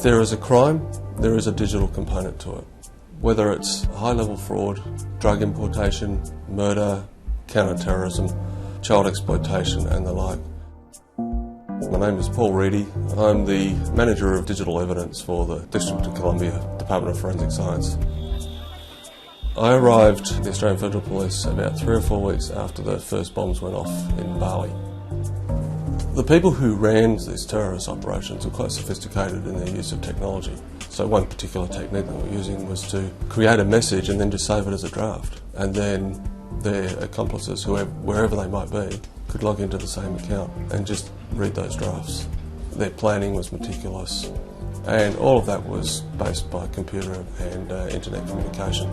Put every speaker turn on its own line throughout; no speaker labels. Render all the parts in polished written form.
there is a crime, there is a digital component to it. Whether it's high-level fraud, drug importation, murder, counter-terrorism, child exploitation and the like. My name is Paul Reedy. I'm the Manager of Digital Evidence for the District of Columbia Department of Forensic Science. I arrived at the Australian Federal Police about 3 or 4 weeks after the first bombs went off in Bali. The people who ran these terrorist operations were quite sophisticated in their use of technology. So one particular technique that we're using was to create a message and then just save it as a draft. And then their accomplices, wherever they might be, could log into the same account and just read those drafts. Their planning was meticulous, and all of that was based by computer and internet communication.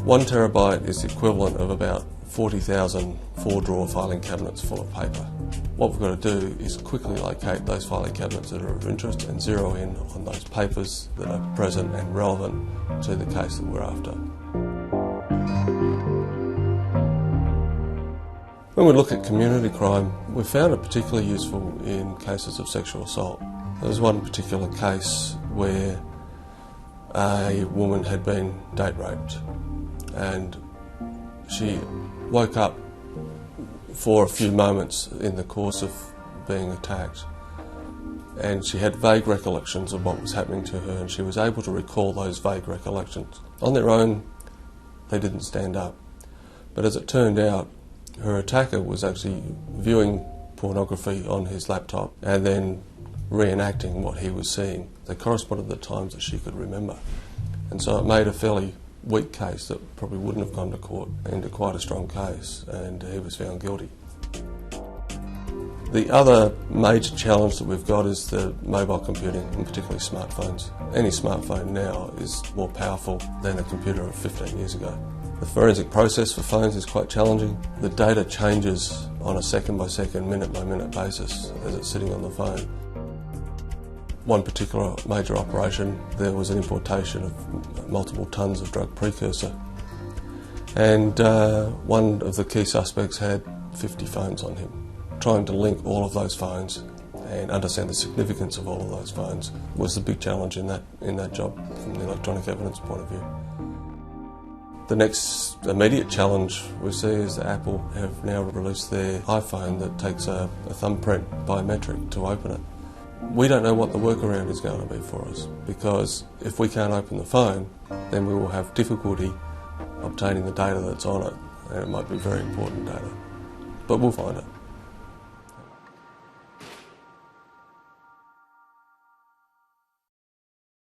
1 terabyte is the equivalent of about 40,000 4-drawer filing cabinets full of paper. What we've got to do is quickly locate those filing cabinets that are of interest and zero in on those papers that are present and relevant to the case that we're after. When we look at community crime, we've found it particularly useful in cases of sexual assault. There was one particular case where a woman had been date raped and she woke up for a few moments in the course of being attacked, and she had vague recollections of what was happening to her, and she was able to recall those vague recollections. On their own, they didn't stand up, but as it turned out, her attacker was actually viewing pornography on his laptop and then reenacting what he was seeing. They corresponded to the times that she could remember, and so it made a fairly weak case that probably wouldn't have gone to court into quite a strong case, and he was found guilty. The other major challenge that we've got is the mobile computing, and particularly smartphones. Any smartphone now is more powerful than a computer of 15 years ago. The forensic process for phones is quite challenging. The data changes on a second-by-second, minute-by-minute basis as it's sitting on the phone. One particular major operation, there was an importation of multiple tonnes of drug precursor, and one of the key suspects had 50 phones on him. Trying to link all of those phones and understand the significance of all of those phones was the big challenge in that job from the electronic evidence point of view. The next immediate challenge we see is that Apple have now released their iPhone that takes a thumbprint biometric to open it. We don't know what the workaround is going to be for us, because if we can't open the phone, then we will have difficulty obtaining the data that's on it, and it might be very important data. But we'll find it.